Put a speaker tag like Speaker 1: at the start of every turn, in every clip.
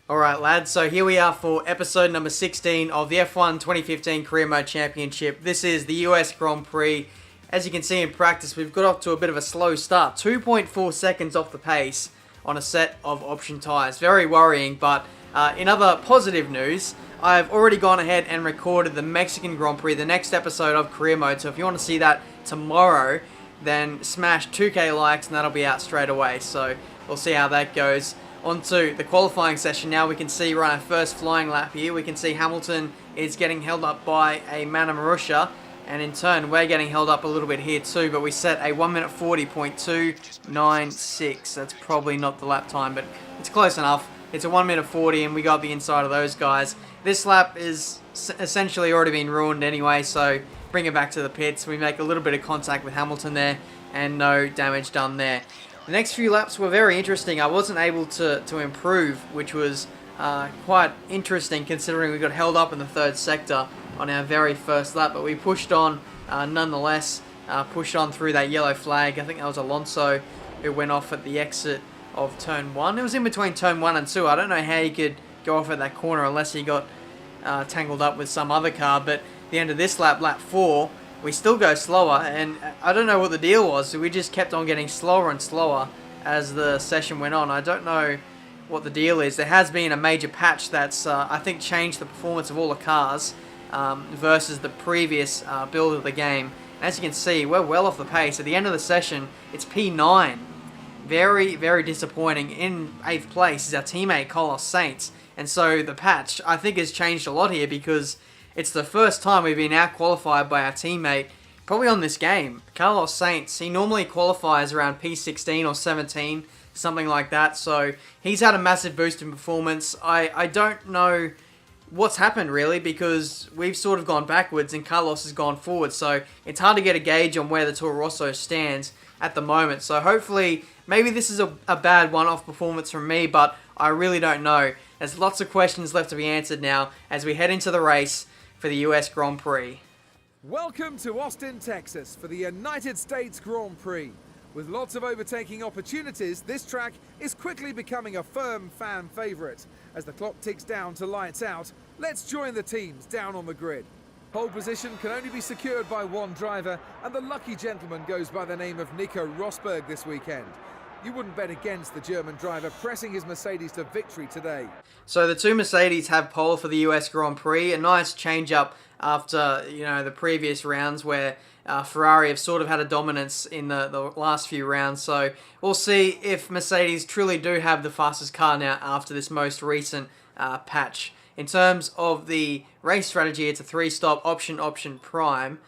Speaker 1: Alright lads, so here we are for episode number 16 of the F1 2015 Career Mode Championship. This is the US Grand Prix. As you can see in practice, we've got off to a bit of a slow start. 2.4 seconds off the pace on a set of option tyres. Very worrying, but in other positive news, I've already gone ahead and recorded the Mexican Grand Prix, the next episode of Career Mode. So if you want to see that tomorrow, then smash 2k likes and that'll be out straight away. So we'll see how that goes. Onto the qualifying session now. We can see we're on our first flying lap here. We can see Hamilton is getting held up by a Mana Marussia, and in turn we're getting held up a little bit here too, but we set a 1 minute 40.296. That's probably not the lap time, but it's close enough. It's a 1 minute 40 and we got the inside of those guys. This lap is essentially already been ruined anyway, so bring it back to the pits. We make a little bit of contact with Hamilton there and no damage done there. The next few laps were very interesting. I wasn't able to improve, which was quite interesting considering we got held up in the third sector on our very first lap, but we pushed on nonetheless, pushed on through that yellow flag. I think that was Alonso who went off at the exit of turn 1. It was in between turn 1 and 2. I don't know how you could go off at that corner unless he got tangled up with some other car, but at the end of this lap, lap 4, we still go slower, and I don't know what the deal was. So we just kept on getting slower and slower as the session went on. I don't know what the deal is. There has been a major patch that's, I think, changed the performance of all the cars versus the previous build of the game. And as you can see, we're well off the pace. At the end of the session, it's P9. Very, very disappointing. In 8th place is our teammate, Carlos Sainz. And so the patch, I think, has changed a lot here because it's the first time we've been out-qualified by our teammate, probably on this game. Carlos Sainz, he normally qualifies around P16 or 17, something like that, so he's had a massive boost in performance. I don't know what's happened, really, because we've sort of gone backwards and Carlos has gone forward, so it's hard to get a gauge on where the Toro Rosso stands at the moment. So hopefully, maybe this is a bad one-off performance from me, but I really don't know. There's lots of questions left to be answered now as we head into the race for the US Grand Prix.
Speaker 2: Welcome to Austin, Texas for the United States Grand Prix. With lots of overtaking opportunities, this track is quickly becoming a firm fan favourite. As the clock ticks down to lights out, let's join the teams down on the grid. Pole position can only be secured by one driver, and the lucky gentleman goes by the name of Nico Rosberg this weekend. You wouldn't bet against the German driver pressing his Mercedes to victory today.
Speaker 1: So the two Mercedes have pole for the US Grand Prix. A nice change up after the previous rounds where Ferrari have sort of had a dominance in the last few rounds. So we'll see if Mercedes truly do have the fastest car now after this most recent patch. In terms of the race strategy, it's a 3-stop option prime,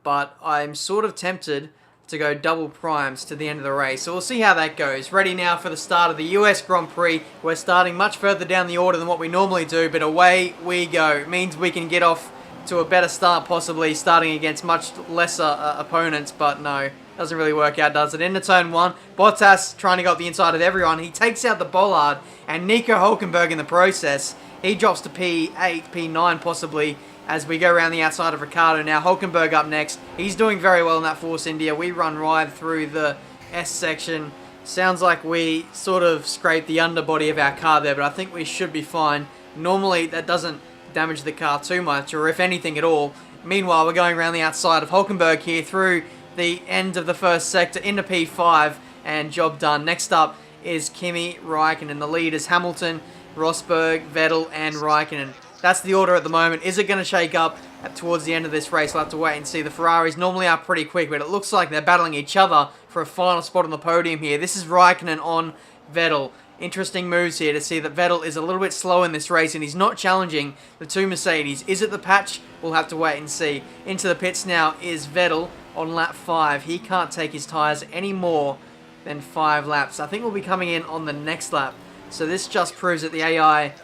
Speaker 1: but I'm sort of tempted to go double primes to the end of the race. So we'll see how that goes. Ready now for the start of the US Grand Prix. We're starting much further down the order than what we normally do, but away we go. It means we can get off to a better start, possibly starting against much lesser opponents, but no, doesn't really work out, does it? Into turn 1, Bottas trying to go up the inside of everyone. He takes out the bollard, and Nico Hülkenberg in the process, he drops to P8, P9 possibly, as we go around the outside of Ricardo. Now Hülkenberg up next. He's doing very well in that Force India. We run right through the S section. Sounds like we sort of scraped the underbody of our car there, but I think we should be fine. Normally that doesn't damage the car too much, or if anything at all. Meanwhile, we're going around the outside of Hülkenberg here through the end of the first sector into P5, and job done. Next up is Kimi Räikkönen. The lead is Hamilton, Rosberg, Vettel, and Räikkönen. That's the order at the moment. Is it going to shake up towards the end of this race? We'll have to wait and see. The Ferraris normally are pretty quick, but it looks like they're battling each other for a final spot on the podium here. This is Räikkönen on Vettel. Interesting moves here to see that Vettel is a little bit slow in this race and he's not challenging the two Mercedes. Is it the patch? We'll have to wait and see. Into the pits now is Vettel on lap 5. He can't take his tyres any more than 5 laps. I think we'll be coming in on the next lap. So this just proves that the AI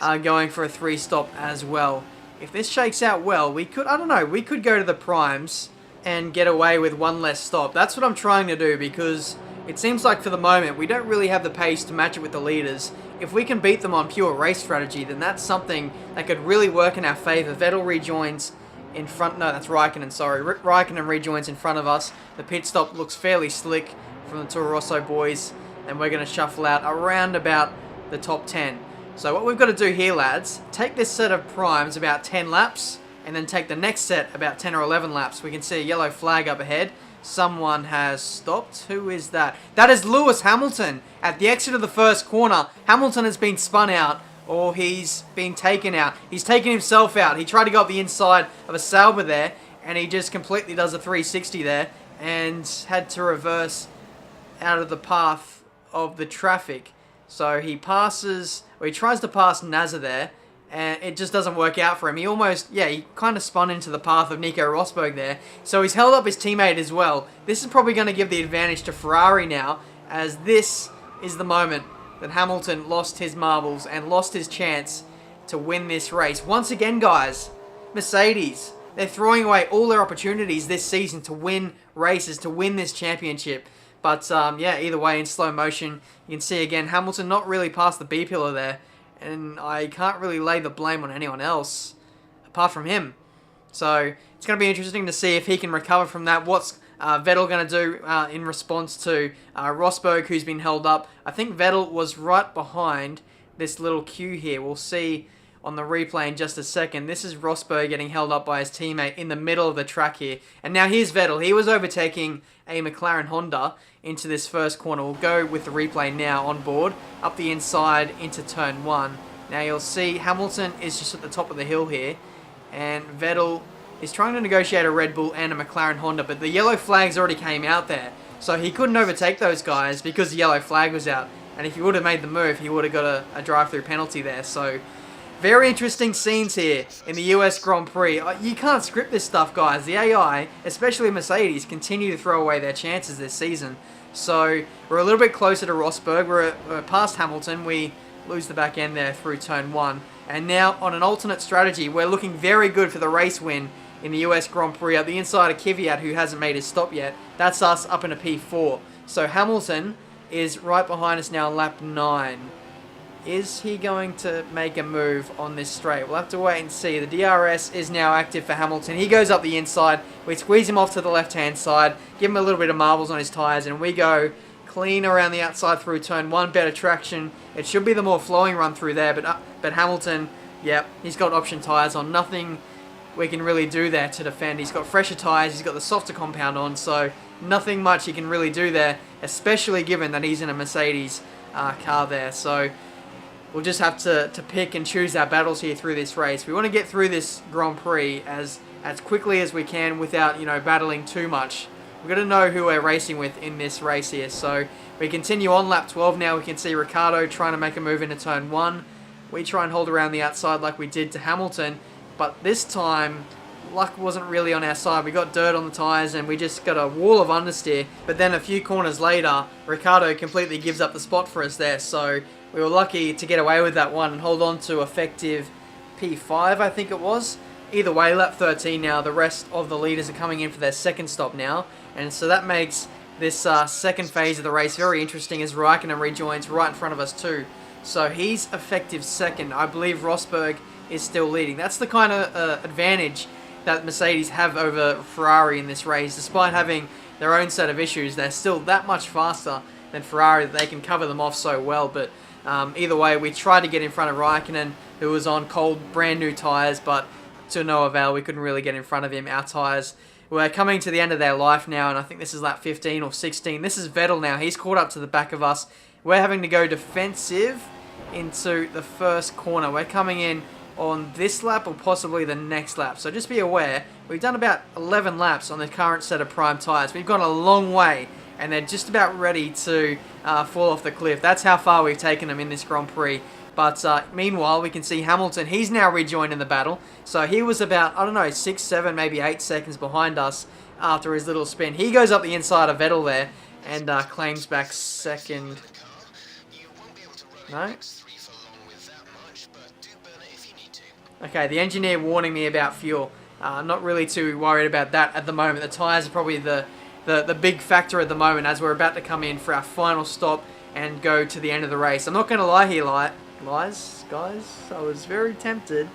Speaker 1: are going for a 3-stop as well. If this shakes out well, we could, I don't know, we could go to the primes and get away with one less stop. That's what I'm trying to do, because it seems like for the moment we don't really have the pace to match it with the leaders. If we can beat them on pure race strategy, then that's something that could really work in our favour. Vettel rejoins in front, no, that's Räikkönen, sorry. Räikkönen rejoins in front of us. The pit stop looks fairly slick from the Toro Rosso boys, and we're going to shuffle out around about the top 10. So what we've got to do here, lads, take this set of primes about 10 laps, and then take the next set about 10 or 11 laps. We can see a yellow flag up ahead. Someone has stopped. Who is that? That is Lewis Hamilton. At the exit of the first corner, Hamilton has been spun out, or he's been taken out. He's taken himself out. He tried to go up the inside of a Sauber there, and he just completely does a 360 there, and had to reverse out of the path of the traffic. So he passes, or he tries to pass Nazar there, and it just doesn't work out for him. He almost, he kind of spun into the path of Nico Rosberg there. So he's held up his teammate as well. This is probably going to give the advantage to Ferrari now, as this is the moment that Hamilton lost his marbles and lost his chance to win this race. Once again, guys, Mercedes, they're throwing away all their opportunities this season to win races, to win this championship. But, either way, in slow motion, you can see again, Hamilton not really past the B pillar there. And I can't really lay the blame on anyone else apart from him. So it's going to be interesting to see if he can recover from that. What's Vettel going to do in response to Rosberg, who's been held up? I think Vettel was right behind this little queue here. We'll see on the replay in just a second. This is Rosberg getting held up by his teammate in the middle of the track here. And now here's Vettel. He was overtaking a McLaren Honda into this first corner. We'll go with the replay now on board, up the inside into turn 1. Now you'll see Hamilton is just at the top of the hill here, and Vettel is trying to negotiate a Red Bull and a McLaren Honda, but the yellow flags already came out there, so he couldn't overtake those guys because the yellow flag was out. And if he would have made the move, he would have got a drive-through penalty there. So very interesting scenes here in the US Grand Prix. You can't script this stuff, guys. The AI, especially Mercedes, continue to throw away their chances this season. So we're a little bit closer to Rosberg. We're past Hamilton. We lose the back end there through turn 1. And now on an alternate strategy, we're looking very good for the race win in the US Grand Prix. Up the inside of Kvyat, who hasn't made his stop yet. That's us up in a P4. So Hamilton is right behind us now on lap 9. Is he going to make a move on this straight? We'll have to wait and see. The DRS is now active for Hamilton. He goes up the inside. We squeeze him off to the left-hand side, give him a little bit of marbles on his tyres, and we go clean around the outside through turn 1. Better traction. It should be the more flowing run through there, but Hamilton, he's got option tyres on. Nothing we can really do there to defend. He's got fresher tyres. He's got the softer compound on, so nothing much he can really do there, especially given that he's in a Mercedes car there. So we'll just have to pick and choose our battles here through this race. We want to get through this Grand Prix as quickly as we can without, battling too much. We've got to know who we're racing with in this race here. So we continue on lap 12 now. We can see Ricciardo trying to make a move into turn 1. We try and hold around the outside like we did to Hamilton. But this time, luck wasn't really on our side. We got dirt on the tyres and we just got a wall of understeer. But then a few corners later, Ricciardo completely gives up the spot for us there. So we were lucky to get away with that one and hold on to effective P5, I think it was. Either way, lap 13 now. The rest of the leaders are coming in for their second stop now. And so that makes this second phase of the race very interesting as Raikkonen rejoins right in front of us too. So he's effective second. I believe Rosberg is still leading. That's the kind of advantage that Mercedes have over Ferrari in this race. Despite having their own set of issues, they're still that much faster than Ferrari that they can cover them off so well. But either way, we tried to get in front of Raikkonen, who was on cold, brand new tyres, but to no avail. We couldn't really get in front of him. Our tyres were coming to the end of their life now, and I think this is lap 15 or 16. This is Vettel now. He's caught up to the back of us. We're having to go defensive into the first corner. We're coming in on this lap or possibly the next lap. So just be aware, we've done about 11 laps on the current set of prime tyres. We've gone a long way, and they're just about ready to fall off the cliff. That's how far we've taken them in this Grand Prix. But meanwhile, we can see Hamilton. He's now rejoined in the battle. So he was about, 6, 7, maybe 8 seconds behind us after his little spin. He goes up the inside of Vettel there and claims back second. No? Okay, the engineer warning me about fuel. I'm not really too worried about that at the moment. The tyres are probably the big factor at the moment as we're about to come in for our final stop and go to the end of the race. I'm not going to lie here, guys. I was very tempted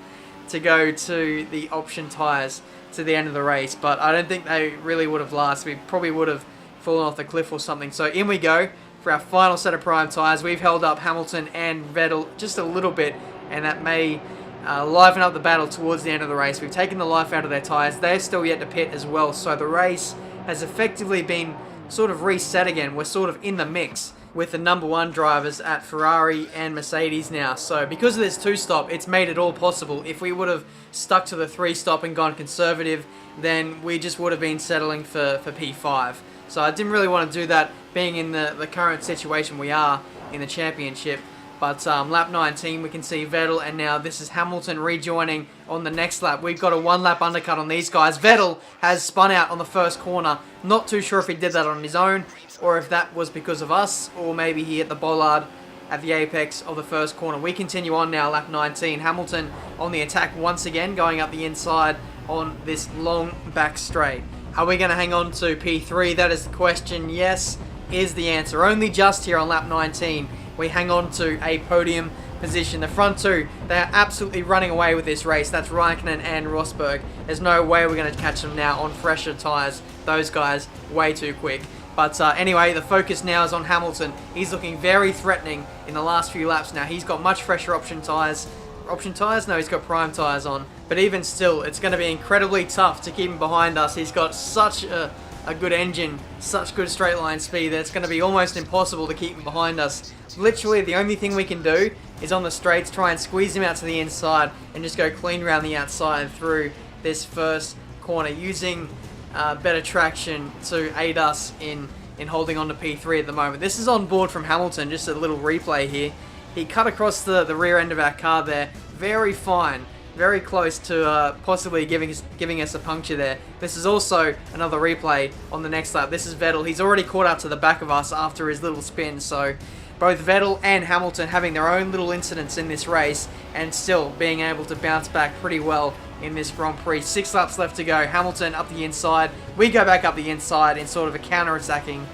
Speaker 1: to go to the option tyres to the end of the race, but I don't think they really would have lasted. We probably would have fallen off the cliff or something. So in we go for our final set of prime tyres. We've held up Hamilton and Vettel just a little bit, and that may liven up the battle towards the end of the race. We've taken the life out of their tyres. They're still yet to pit as well, so the race has effectively been sort of reset again. We're sort of in the mix with the number one drivers at Ferrari and Mercedes now. So because of this 2-stop, it's made it all possible. If we would have stuck to the 3-stop and gone conservative, then we just would have been settling for P5. So I didn't really want to do that, being in the current situation we are in the championship. But lap 19, we can see Vettel, and now this is Hamilton rejoining on the next lap. We've got a 1-lap undercut on these guys. Vettel has spun out on the first corner. Not too sure if he did that on his own, or if that was because of us, or maybe he hit the bollard at the apex of the first corner. We continue on now, lap 19. Hamilton on the attack once again, going up the inside on this long back straight. Are we going to hang on to P3? That is the question. Yes is the answer. Only just here on lap 19 we hang on to a podium position. The front two, they are absolutely running away with this race. That's Raikkonen and Rosberg. There's no way we're going to catch them now on fresher tyres. Those guys way too quick. But anyway, the focus now is on Hamilton. He's looking very threatening in the last few laps now. He's got much fresher option tyres. Option tyres? No, he's got prime tyres on. But even still, it's going to be incredibly tough to keep him behind us. He's got such a good engine, such good straight line speed that it's going to be almost impossible to keep him behind us. Literally, the only thing we can do is on the straights try and squeeze him out to the inside and just go clean around the outside through this first corner, using better traction to aid us in holding on to P3 at the moment. This is on board from Hamilton, just a little replay here. He cut across the rear end of our car there, very fine. Very close to possibly giving us a puncture there. This is also another replay on the next lap. This is Vettel. He's already caught up to the back of us after his little spin. So both Vettel and Hamilton having their own little incidents in this race and still being able to bounce back pretty well in this Grand Prix. 6 laps left to go. Hamilton up the inside. We go back up the inside in sort of a counter-attacking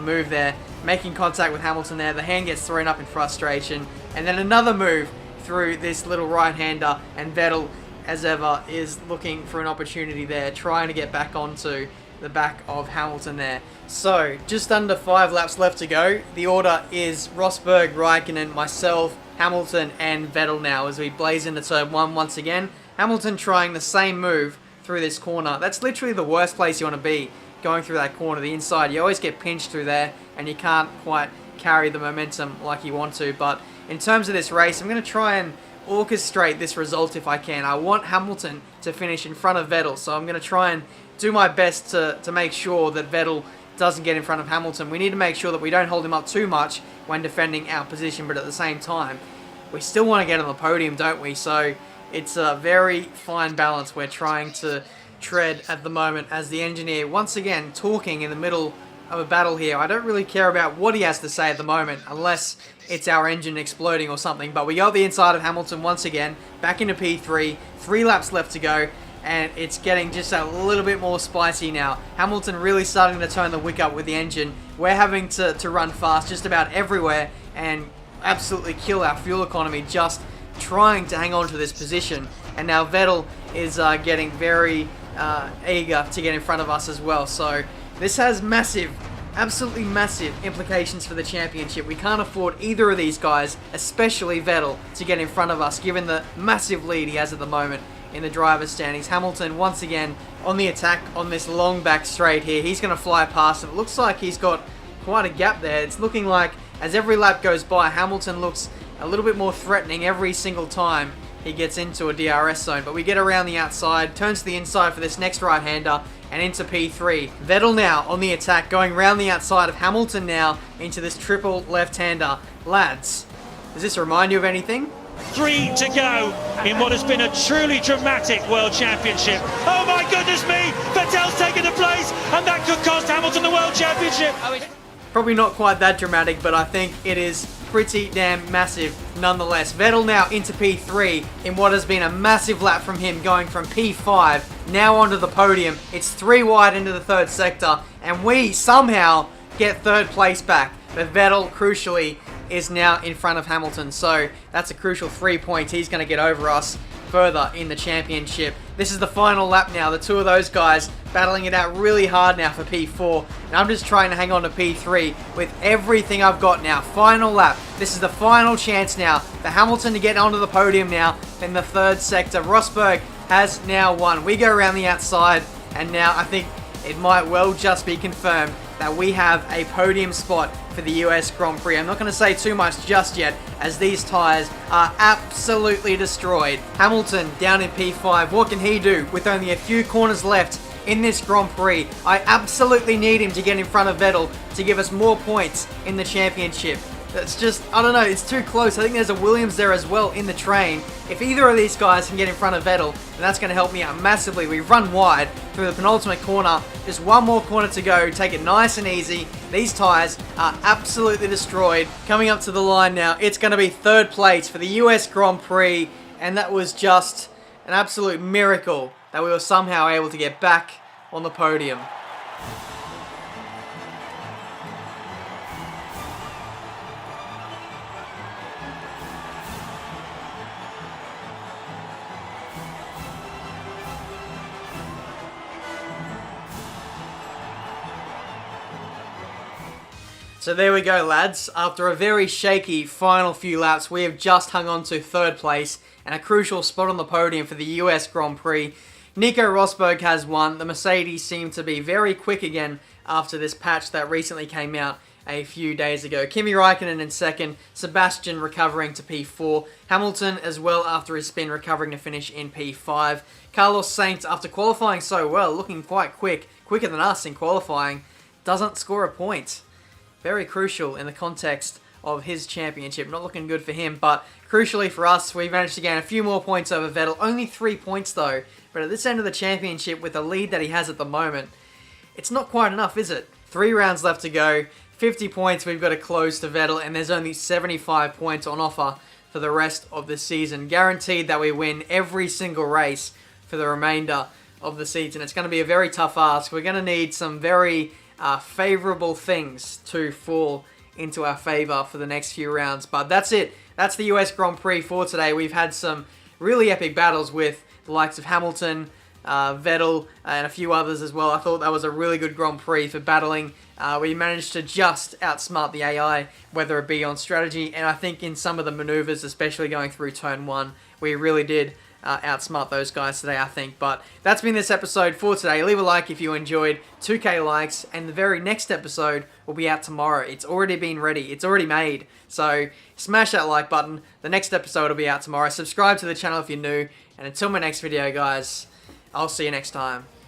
Speaker 1: move there. Making contact with Hamilton there. The hand gets thrown up in frustration. And then another move through this little right-hander, and Vettel, as ever, is looking for an opportunity there, trying to get back onto the back of Hamilton there. So, just under 5 laps left to go. The order is Rosberg, Raikkonen, myself, Hamilton, and Vettel now as we blaze into turn 1 once again. Hamilton trying the same move through this corner. That's literally the worst place you want to be, going through that corner, the inside. You always get pinched through there, and you can't quite carry the momentum like you want to, but in terms of this race, I'm going to try and orchestrate this result if I can. I want Hamilton to finish in front of Vettel, so I'm going to try and do my best to make sure that Vettel doesn't get in front of Hamilton. We need to make sure that we don't hold him up too much when defending our position, but at the same time, we still want to get on the podium, don't we? So it's a very fine balance we're trying to tread at the moment as the engineer, once again, talking in the middle of a battle here. I don't really care about what he has to say at the moment, unless it's our engine exploding or something. But we got the inside of Hamilton once again, back into P3, 3 laps left to go, and it's getting just a little bit more spicy now. Hamilton really starting to turn the wick up with the engine. We're having to run fast just about everywhere and absolutely kill our fuel economy just trying to hang on to this position. And now Vettel is getting very eager to get in front of us as well. So this has massive, absolutely massive implications for the championship. We can't afford either of these guys, especially Vettel, to get in front of us, given the massive lead he has at the moment in the driver's standings. Hamilton, once again, on the attack on this long back straight here. He's going to fly past, and it looks like he's got quite a gap there. It's looking like, as every lap goes by, Hamilton looks a little bit more threatening every single time he gets into a DRS zone. But we get around the outside, turns to the inside for this next right-hander, and into P3. Vettel now on the attack, going round the outside of Hamilton now into this triple left-hander. Lads, does this remind you of anything?
Speaker 3: 3 to go in what has been a truly dramatic World Championship. Oh my goodness me! Vettel's taken the place, and that could cost Hamilton the World Championship.
Speaker 1: Probably not quite that dramatic, but I think it is pretty damn massive nonetheless. Vettel now into P3 in what has been a massive lap from him, going from P5 now onto the podium. It's 3 wide into the 3rd sector, and we somehow get 3rd place back. But Vettel, crucially, is now in front of Hamilton, so that's a crucial 3 points. He's going to get over us further in the championship. This is the final lap now. The two of those guys battling it out really hard now for P4, and I'm just trying to hang on to P3 with everything I've got now. Final lap. This is the final chance now for Hamilton to get onto the podium now in the third sector. Rosberg has now won. We go around the outside, and now I think it might well just be confirmed that we have a podium spot for the US Grand Prix. I'm not going to say too much just yet, as these tyres are absolutely destroyed. Hamilton down in P5. What can he do with only a few corners left in this Grand Prix? I absolutely need him to get in front of Vettel to give us more points in the championship. That's just, I don't know, it's too close. I think there's a Williams there as well in the train. If either of these guys can get in front of Vettel, then that's going to help me out massively. We run wide through the penultimate corner. Just one more corner to go. Take it nice and easy. These tyres are absolutely destroyed. Coming up to the line now, it's going to be third place for the US Grand Prix. And that was just an absolute miracle that we were somehow able to get back on the podium. So there we go, lads. After a very shaky final few laps, we have just hung on to third place and a crucial spot on the podium for the US Grand Prix. Nico Rosberg has won. The Mercedes seem to be very quick again after this patch that recently came out a few days ago. Kimi Raikkonen in second, Sebastian recovering to P4, Hamilton as well after his spin recovering to finish in P5. Carlos Sainz, after qualifying so well, looking quite quicker than us in qualifying, doesn't score a point. Very crucial in the context of his championship. Not looking good for him, but crucially for us, we managed to gain a few more points over Vettel. Only 3 points though, but at this end of the championship with the lead that he has at the moment, it's not quite enough, is it? 3 rounds left to go, 50 points we've got to close to Vettel, and there's only 75 points on offer for the rest of the season. Guaranteed that we win every single race for the remainder of the season. It's going to be a very tough ask. We're going to need some very favourable things to fall into our favour for the next few rounds. But that's it. That's the US Grand Prix for today. We've had some really epic battles with the likes of Hamilton, Vettel, and a few others as well. I thought that was a really good Grand Prix for battling. We managed to just outsmart the AI, whether it be on strategy, and I think in some of the manoeuvres, especially going through turn 1, we really did outsmart those guys today, I think. But that's been this episode for today. Leave a like if you enjoyed. 2k likes, and the very next episode will be out tomorrow. It's already been ready. It's already made. So smash that like button. The next episode will be out tomorrow. Subscribe to the channel if you're new. And until my next video, guys, I'll see you next time.